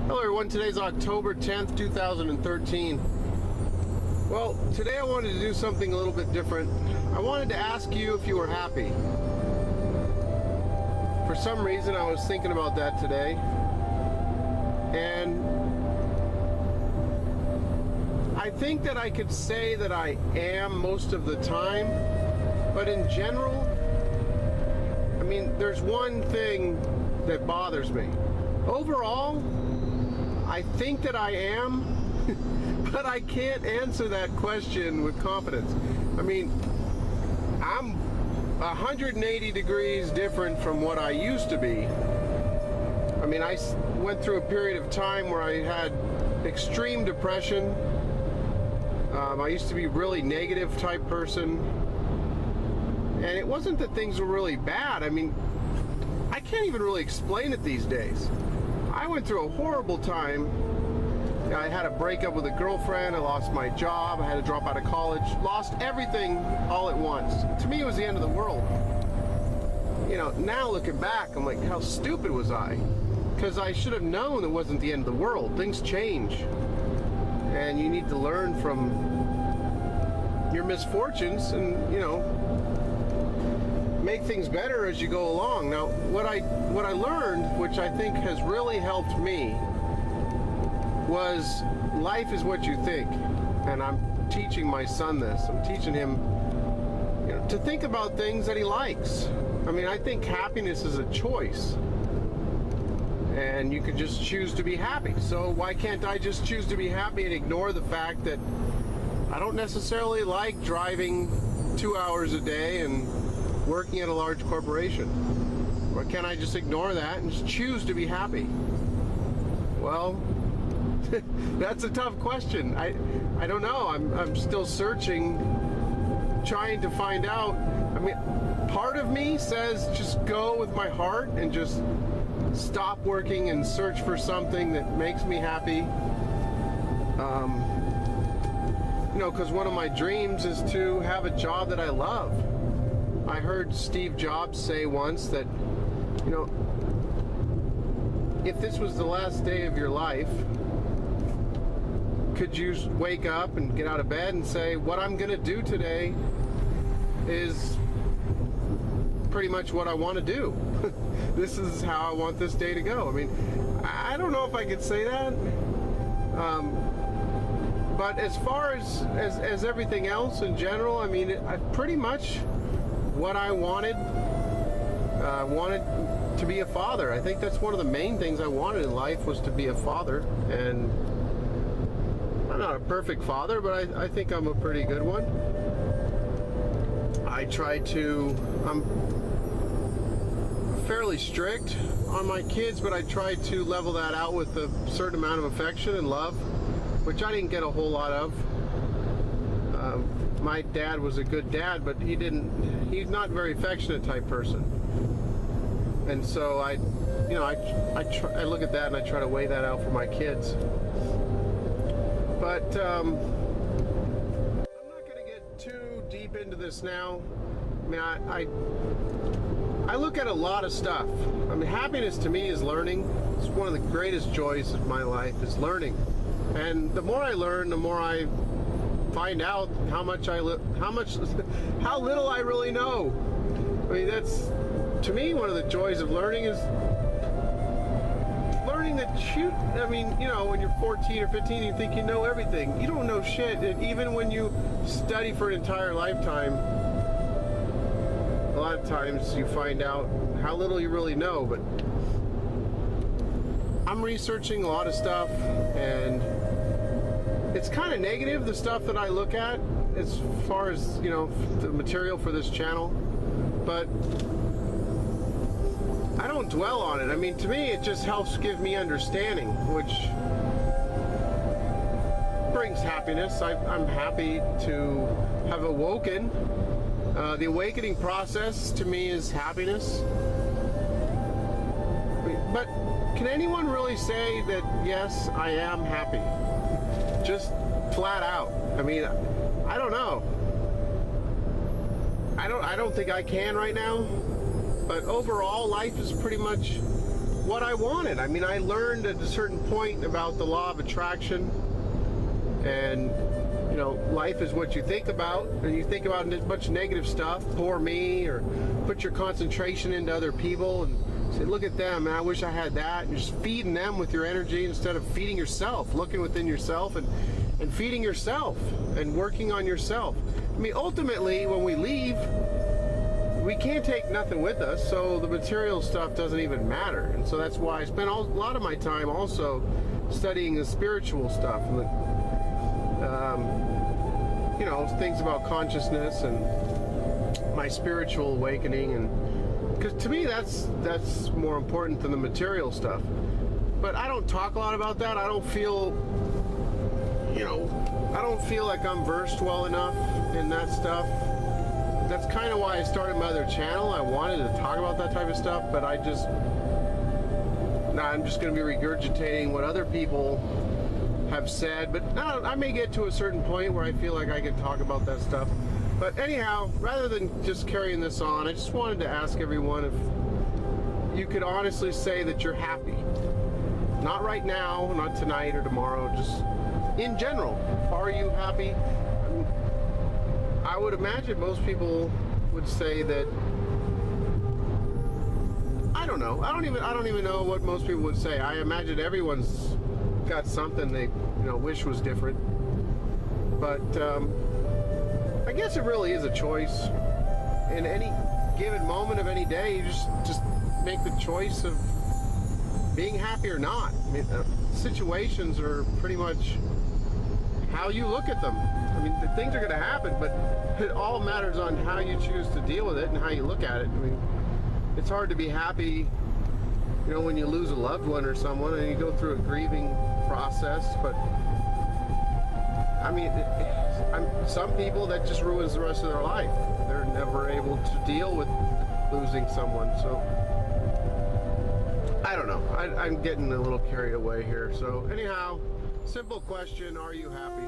Hello everyone, today's October 10th, 2013. Well, today I wanted to do something a little bit different. I wanted to ask you if you were happy. For some reason I was thinking about that today, and I think that I could say that I am most of the time, but in general, I mean, there's one thing that bothers me. Overall, I think that I am, but I can't answer that question with confidence. I mean, I'm 180 degrees different from what I used to be. I mean, I went through a period of time where I had extreme depression. I used to be a really negative type person. And it wasn't that things were really bad. I mean, I can't even really explain it these days. I went through a horrible time. I had a breakup with a girlfriend. I lost my job. I had to drop out of college. Lost everything all at once. To me, it was the end of the world. You know, now looking back, I'm like, how stupid was I? Because I should have known it wasn't the end of the world. Things change. And you need to learn from your misfortunes and, you know, make things better as you go along. Now, what I learned, which I think has really helped me, was life is what you think. And I'm teaching my son this. I'm teaching him, you know, to think about things that he likes. I mean, I think happiness is a choice. And you can just choose to be happy. So why can't I just choose to be happy and ignore the fact that I don't necessarily like driving 2 hours a day and working at a large corporation? Or can I just ignore that and just choose to be happy? Well, that's a tough question. I don't know. I'm still searching, trying to find out. I mean, part of me says just go with my heart and just stop working and search for something that makes me happy. You know, because one of my dreams is to have a job that I love. I heard Steve Jobs say once that, you know, if this was the last day of your life, could you wake up and get out of bed and say, what I'm going to do today is pretty much what I want to do. This is how I want this day to go. I mean, I don't know if I could say that. But as far as everything else in general, I mean, I pretty much what I wanted to be a father. I think that's one of the main things I wanted in life, was to be a father. And I'm not a perfect father, but I think I'm a pretty good one. I'm fairly strict on my kids, but I try to level that out with a certain amount of affection and love, which I didn't get a whole lot of. My dad was a good dad, but he's not a very affectionate type person. And so I look at that and I try to weigh that out for my kids. But I'm not going to get too deep into this now. I mean, I look at a lot of stuff. I mean, happiness to me is learning. It's one of the greatest joys of my life, is learning. And the more I learn, the more I find out how little I really know. I mean, that's, to me, one of the joys of learning is learning that I mean, you know, when you're 14 or 15, you think you know everything. You don't know shit. And even when you study for an entire lifetime, a lot of times you find out how little you really know. But I'm researching a lot of stuff, and it's kind of negative, the stuff that I look at, as far as, you know, the material for this channel. But I don't dwell on it. I mean, to me, it just helps give me understanding, which brings happiness. I'm happy to have awoken. The awakening process to me is happiness. But can anyone really say that, yes, I am happy? Just flat out. I mean, I don't know. I don't think I can right now. But overall, life is pretty much what I wanted. I mean, I learned at a certain point about the law of attraction, and you know, life is what you think about, and you think about a bunch of negative stuff, poor me, or put your concentration into other people and say, look at them, and I wish I had that, and just feeding them with your energy instead of feeding yourself, looking within yourself and feeding yourself and working on yourself. I mean, ultimately, when we leave, we can't take nothing with us, so the material stuff doesn't even matter. And so that's why I spent a lot of my time also studying the spiritual stuff, and you know, things about consciousness and my spiritual awakening, and because to me that's more important than the material stuff. But I don't talk a lot about that. I don't feel, you know, I don't feel like I'm versed well enough in that stuff. That's kind of why I started my other channel. I wanted to talk about that type of stuff, but I'm just going to be regurgitating what other people have said. But no, I may get to a certain point where I feel like I can talk about that stuff. But anyhow, rather than just carrying this on, I just wanted to ask everyone if you could honestly say that you're happy. Not right now, not tonight or tomorrow, just in general. Are you happy? I would imagine most people would say that, I don't know. I don't even know what most people would say. I imagine everyone's got something they, you know, wish was different. But I guess it really is a choice. In any given moment of any day, you just make the choice of being happy or not. I mean, situations are pretty much how you look at them. I mean, the things are going to happen, but it all matters on how you choose to deal with it and how you look at it. I mean, it's hard to be happy, you know, when you lose a loved one or someone and you go through a grieving process, but I mean, some people that just ruins the rest of their life. They're never able to deal with losing someone, so I don't know. I'm getting a little carried away here. So anyhow, simple question, are you happy?